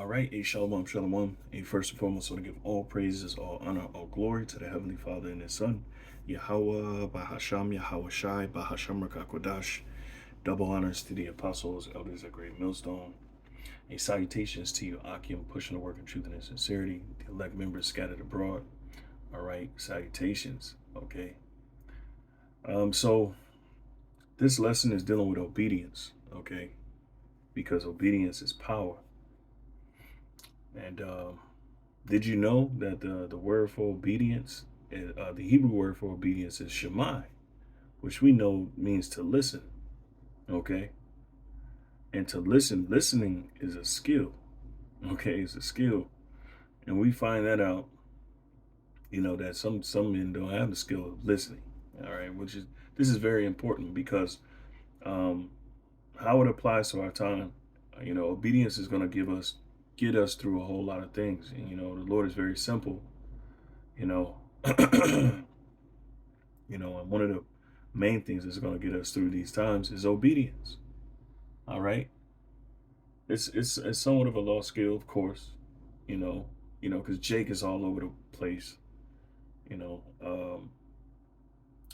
All right, a shalom, shalom. A first and foremost, I want to give all praises, all honor, all glory to the Heavenly Father and His Son, Yahweh, Bahasham, Yahweh Shai, Bahasham Rakakodash. Double honors to the apostles, elders at Great Millstone. A salutations to you, Akim, pushing the work of truth and sincerity, the elect members scattered abroad. All right, salutations. Okay. So this lesson is dealing with obedience. Okay, because obedience is power. And did you know that the word for obedience, the Hebrew word for obedience is shemai, which we know means to listen. Okay, and to listening is a skill. Okay, it's a skill, and we find that out. That some men don't have the skill of listening. All right, this is very important because um, how it applies to our time. Obedience is going to get us through a whole lot of things, and the Lord is very simple. You know, and one of the main things that's going to get us through these times is obedience. All right, it's somewhat of a lost skill, of course. Because Jake is all over the place. You know, um,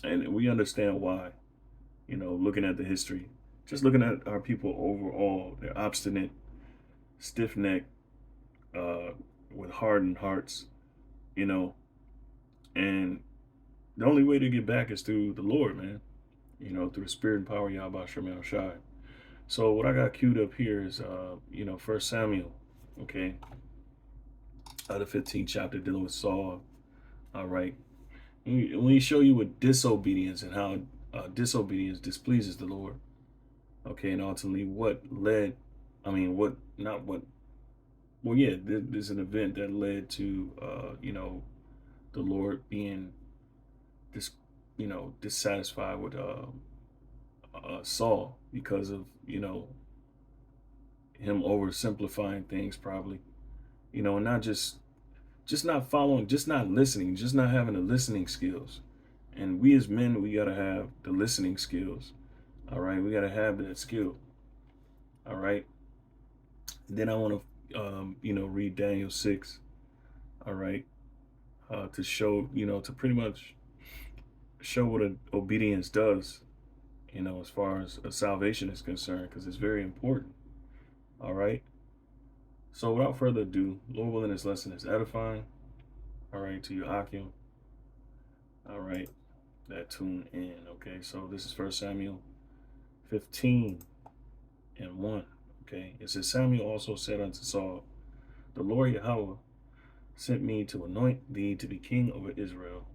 and we understand why. Looking at the history, just looking at our people overall, they're obstinate, stiff-necked, uh, with hardened hearts. You know, and the only way to get back is through the Lord, man. Through the Spirit and power, Yahweh Shem Shai. So what I got queued up here is, First Samuel, okay, the 15th chapter dealing with Saul. All right, when we show you with disobedience and how disobedience displeases the Lord, okay, and ultimately what led, what not what, well, yeah, there's an event that led to, the Lord being dis, dissatisfied with Saul because of him oversimplifying things probably, and not just not following, just not listening, just not having the listening skills. And we as men, we gotta have the listening skills. All right, we gotta have that skill. All right. And then I want to, read Daniel 6. All right, to show, to pretty much show what obedience does. As far as salvation is concerned, because it's very important. All right. So without further ado, Lord willing, this lesson is edifying. All right, to you, Akim. All right, that tune in. Okay, so this is First Samuel 15:1. Okay, it says, Samuel also said unto Saul, the Lord Yahweh sent me to anoint thee to be king over Israel,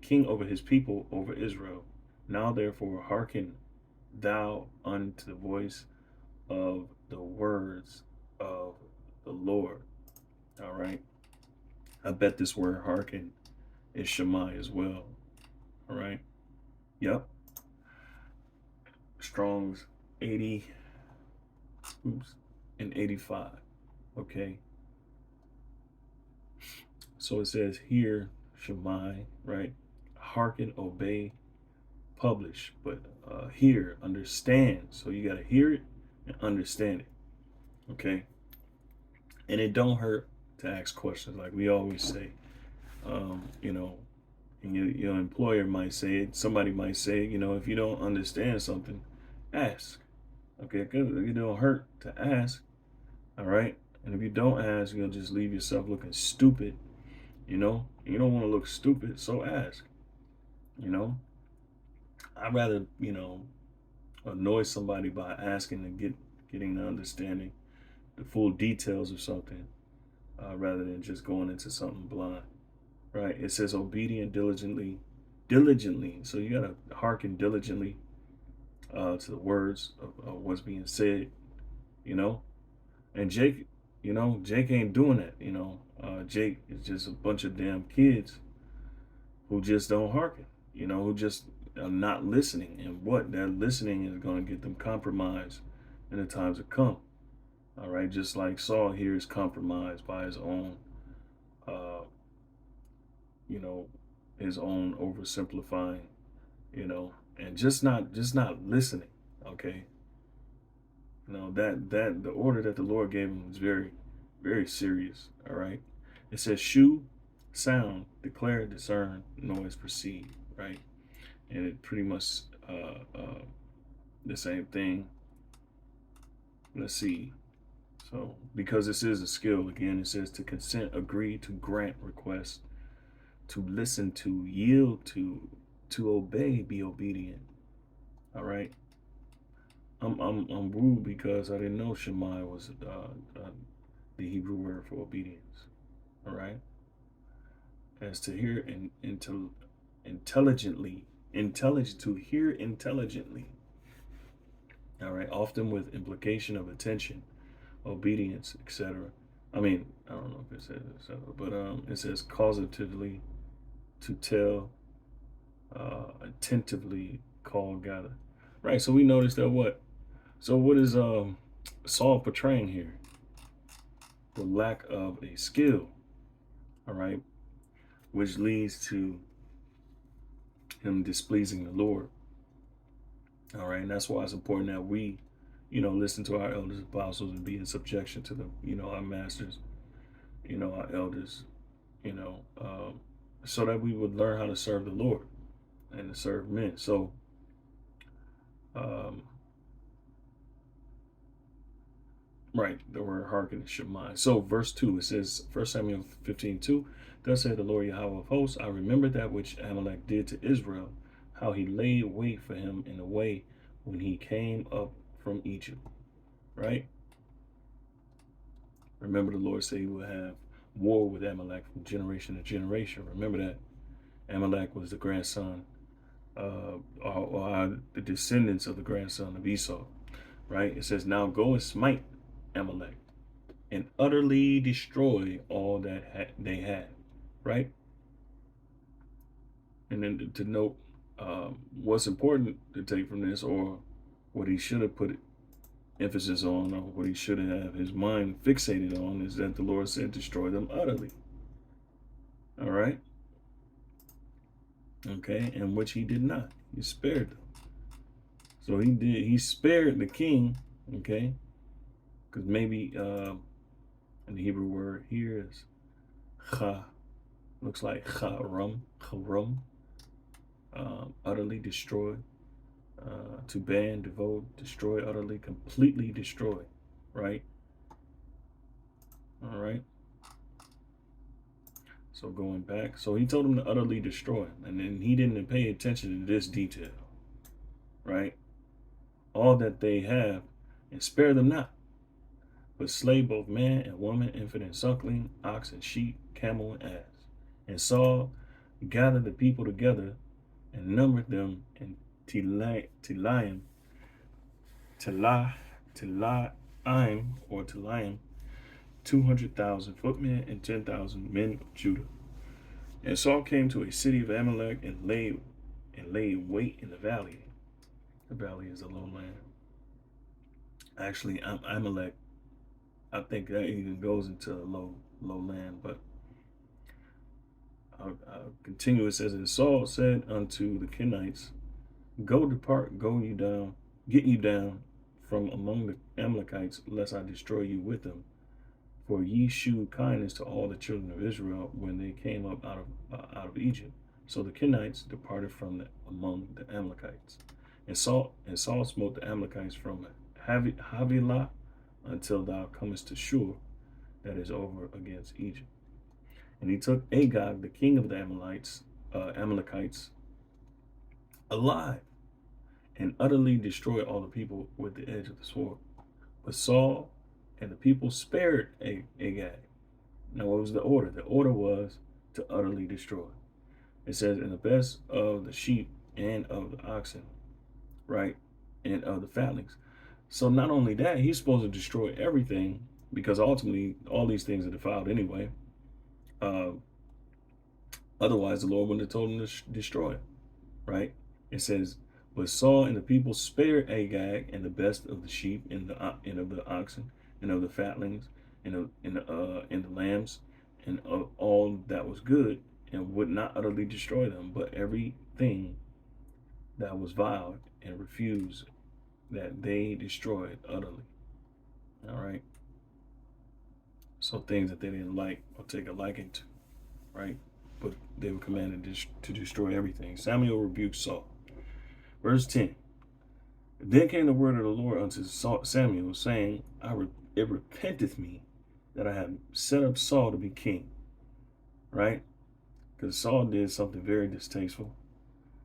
king over his people, over Israel. Now therefore hearken thou unto the voice of the words of the Lord. All right. I bet this word hearken is Shemai as well. All right. Yep. Strong's 80 and 85. Okay. So it says here, Shemai, right? Hearken, obey, publish. But hear, understand. So you got to hear it and understand it. Okay. And it don't hurt to ask questions, like we always say. And your employer might say it. Somebody might say, if you don't understand something, ask. Okay, because it don't hurt to ask. All right. And if you don't ask, you'll just leave yourself looking stupid. You don't want to look stupid, so ask. I'd rather, annoy somebody by asking and getting the understanding, the full details of something, rather than just going into something blind. Right? It says obedient diligently. So you gotta hearken diligently to the words of what's being said. And Jake ain't doing that. Jake is just a bunch of damn kids who just don't hearken. Who just are not listening, and what that listening is going to get them compromised in the times to come. All right, just like Saul here is compromised by his own, you know, his own oversimplifying, and just not listening. Okay, that the order that the Lord gave him was very, Very serious. All right. It says shoe, sound, declare, discern, noise, perceive. Right. And it pretty much the same thing. Let's see. So because this is a skill, again, it says to consent, agree, to grant, request, to listen to, yield to obey, be obedient. All right. I'm rude because I didn't know Shemai was the Hebrew word for obedience. All right. As to hear and to intelligently, intelligent to hear intelligently. All right. Often with implication of attention, obedience, etc. I mean, I don't know if it says etc., but it says causatively to tell, attentively call, gather. Right. So we noticed that what? So what is Saul portraying here? The lack of a skill. All right, which leads to him displeasing the Lord. All right, and that's why it's important that we, listen to our elders, apostles, and be in subjection to them. Our masters, our elders, you know, um, so that we would learn how to serve the Lord and to serve men. So, um, right, the word hearken should mind. So, verse 2, it says, 1 Samuel 15:2, thus said the Lord Yahweh of hosts, I remember that which Amalek did to Israel, how he laid wait for him in the way when he came up from Egypt. Right? Remember, the Lord said he would have war with Amalek from generation to generation. Remember that. Amalek was the grandson, or the descendants of the grandson of Esau. Right? It says, now go and smite Amalek and utterly destroy all that they had. Right? And then to note what's important to take from this, or what he should have put emphasis on, or what he should have his mind fixated on, is that the Lord said, destroy them utterly. All right. Okay. And which he did not. He spared them. So he spared the king. Okay. Because maybe and the Hebrew word here is cha, looks like charum, utterly destroy, to ban, devote, destroy, utterly, completely destroy, right? All right. So going back, so he told him to utterly destroy him, and then he didn't pay attention to this detail, right? All that they have, and spare them not, but slay both man and woman, infant and suckling, ox and sheep, camel and ass. And Saul gathered the people together and numbered them in Telaim, or Telaim, 200,000 footmen and 10,000 men of Judah. And Saul came to a city of Amalek and laid wait in the valley. The valley is a lowland. Actually, Amalek, I think that even goes into a lowland, but I'll continue. It says, and Saul said unto the Kenites, go depart, get you down from among the Amalekites, lest I destroy you with them. For ye shewed kindness to all the children of Israel when they came up out of Egypt. So the Kenites departed from among the Amalekites. And Saul smote the Amalekites from Havilah until thou comest to Shur, that is over against Egypt. And he took Agag, the king of the Amalekites, alive, and utterly destroyed all the people with the edge of the sword. But Saul and the people spared Agag. Now, what was the order? The order was to utterly destroy. It says, in the best of the sheep and of the oxen, right, and of the fatlings. So not only that, he's supposed to destroy everything, because ultimately all these things are defiled anyway. Otherwise, the Lord wouldn't have told him to destroy it, right? It says, but Saul and the people spared Agag and the best of the sheep and of the oxen and of the fatlings and the lambs and of all that was good, and would not utterly destroy them, but everything that was vile and refused, that they destroyed utterly. All right. So things that they didn't like or take a liking to, right? But they were commanded to destroy everything. Samuel rebuked Saul. Verse 10. Then came the word of the Lord unto Samuel, saying, it repenteth me that I have set up Saul to be king. Right? Because Saul did something very distasteful,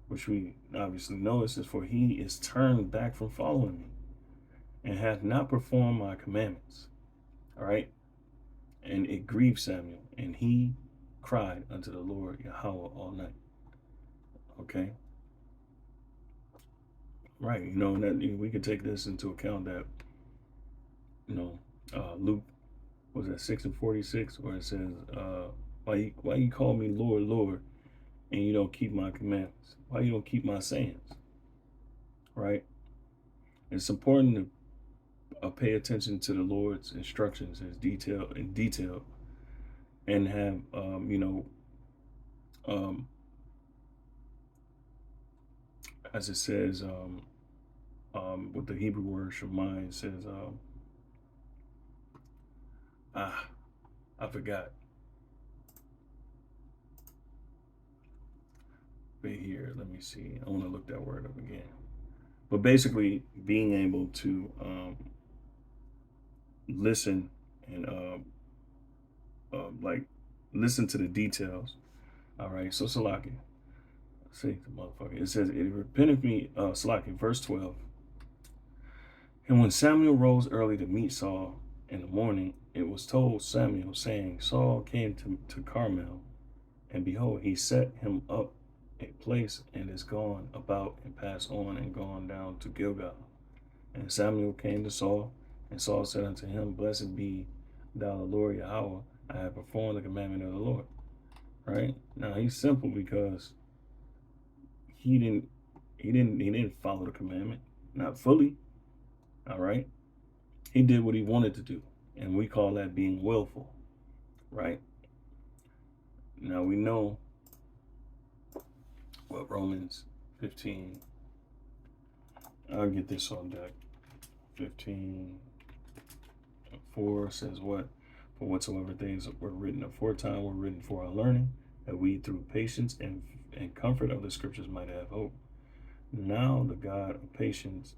which we obviously know. It says, for he is turned back from following me, and hath not performed my commandments. All right? And it grieved Samuel, and he cried unto the Lord Yahweh all night. Okay? Right, and that we could take this into account that, Luke was that 6:46, where it says, why you call me Lord, Lord, and you don't keep my commandments? Why you don't keep my sayings? Right? It's important to pay attention to the Lord's instructions, his detail, and have, as it says, with the Hebrew word Shema, it says, I forgot. But here, let me see. I want to look that word up again. But basically, being able to listen and listen to the details. All right, so Salaki. See the motherfucker. It says, it repented me, Salaki, verse 12. And when Samuel rose early to meet Saul in the morning, it was told Samuel, saying, Saul came to Carmel, and behold, he set him up a place, and is gone about and passed on and gone down to Gilgal. And Samuel came to Saul, and Saul said unto him, Blessed be thou the Lord Yahweh, I have performed the commandment of the Lord. Right? Now he's simple because he didn't follow the commandment, not fully. All right? He did what he wanted to do, and we call that being willful. Right? Now we know what Romans 15, I'll get this on deck. 15:4 says what? For whatsoever things were written aforetime were written for our learning, that we through patience and comfort of the scriptures might have hope. Now the God of patience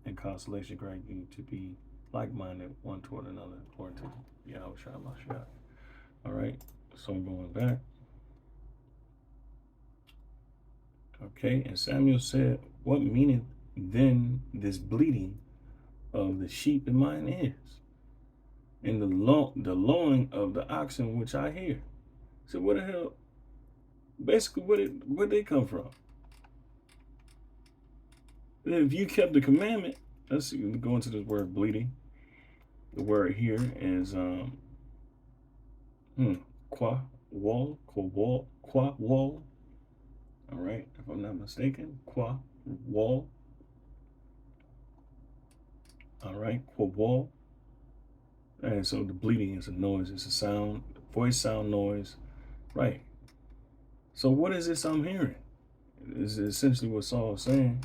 and consolation grant you to be like-minded one toward another, according to Yahweh Shai Mashiach. All right, so I'm going back. Okay, and Samuel said, What meaneth then this bleating of the sheep in mine ears, and the lowing of the oxen which I hear? So what the hell? Basically, where'd they come from? If you kept the commandment, let's go into this word bleating. The word here is qua wall. All right, if I'm not mistaken, qua wall. All right, qua wall. And so the bleating is a noise. It's a sound, voice, sound, noise. Right. So what is this I'm hearing? Is essentially what Samuel's saying.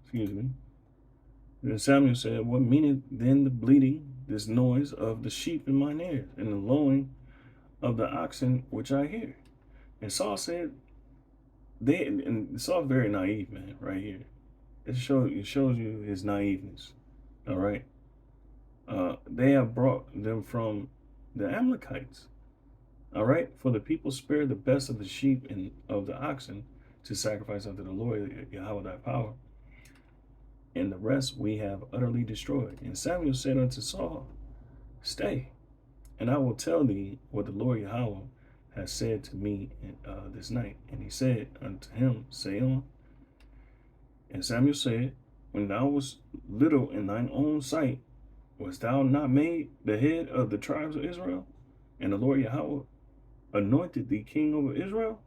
Excuse me. And Samuel said, What meaneth then the bleating, this noise of the sheep in mine ears, and the lowing of the oxen which I hear? And Saul said, and Saul's very naive, man, right here. It shows you his naiveness. All right. They have brought them from the Amalekites. All right. For the people spared the best of the sheep and of the oxen to sacrifice unto the Lord Yahweh thy power, and the rest we have utterly destroyed. And Samuel said unto Saul, Stay, and I will tell thee what the Lord Yahweh has said to me this night. And he said unto him, Say on. And Samuel said, When thou wast little in thine own sight, wast thou not made the head of the tribes of Israel? And the Lord Yahweh anointed thee king over Israel?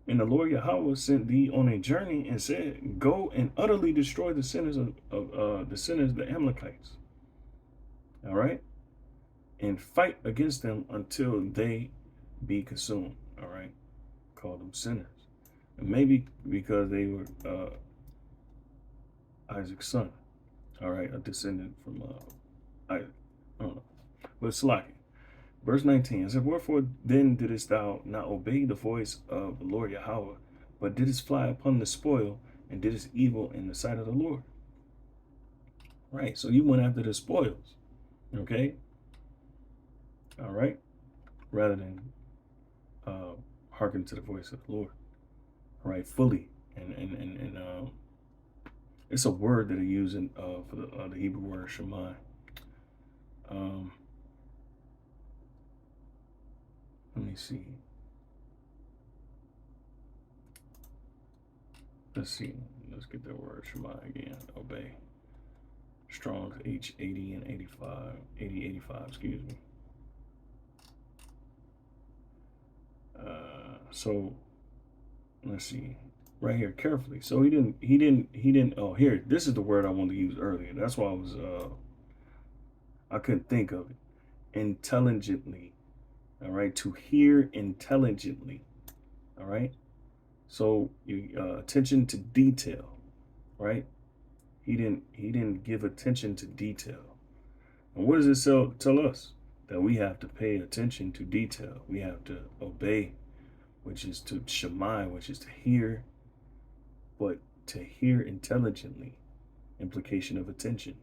And the Lord Yahweh sent thee on a journey and said, Go and utterly destroy the sinners of the Amalekites. All right? And fight against them until they be consumed. All right? Call them sinners. And maybe because they were Isaac's son. All right? A descendant from I don't know. But Slack. Verse 19, it said, wherefore then didst thou not obey the voice of the Lord Yahweh, but didst fly upon the spoil, and didst evil in the sight of the Lord? Right, so you went after the spoils, okay? All right, rather than hearken to the voice of the Lord, all right, fully. And it's a word that they use in for the Hebrew word Shema. Let me see. Let's see. Let's get that word Shema again. Obey. Strong's H80 and 85. 8085, excuse me. So let's see. Right here, carefully. So he didn't oh, here, this is the word I wanted to use earlier. That's why I couldn't think of it. Intelligently. All right, to hear intelligently. All right. So attention to detail, right? He didn't give attention to detail. And what does it tell us? That we have to pay attention to detail. We have to obey, which is to shemai, which is to hear, but to hear intelligently. Implication of attention.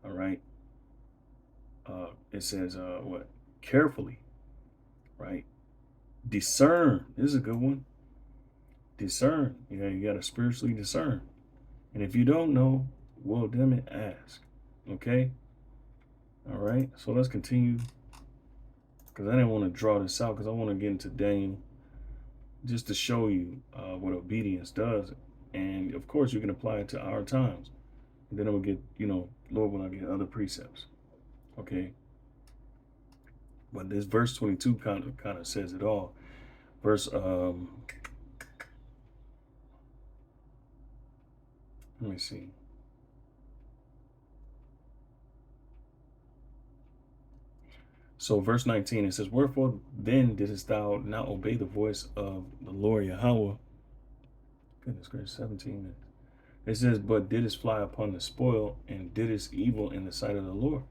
All right. It says what? Carefully, right? Discern. This is a good one. Discern. You got to spiritually discern. And if you don't know, well, damn it, ask. Okay? All right. So let's continue. Because I didn't want to draw this out because I want to get into Daniel just to show you what obedience does. And of course, you can apply it to our times. And then I'm going to get, Lord, when I get other precepts. Okay? But this verse 22 kind of says it all. Verse, let me see. So verse 19, it says, wherefore then didst thou not obey the voice of the Lord Yahweh? Goodness gracious, 17. It says, but didst fly upon the spoil, and didst evil in the sight of the Lord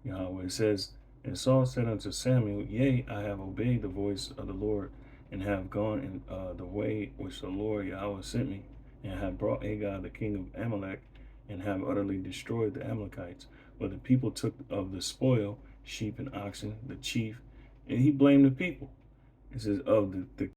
Yahweh. It says, and Saul said unto Samuel, yea, I have obeyed the voice of the Lord, and have gone in the way which the Lord Yahweh sent me, and have brought Agag the king of Amalek, and have utterly destroyed the Amalekites. But the people took of the spoil sheep and oxen, the chief, and he blamed the people. It says of the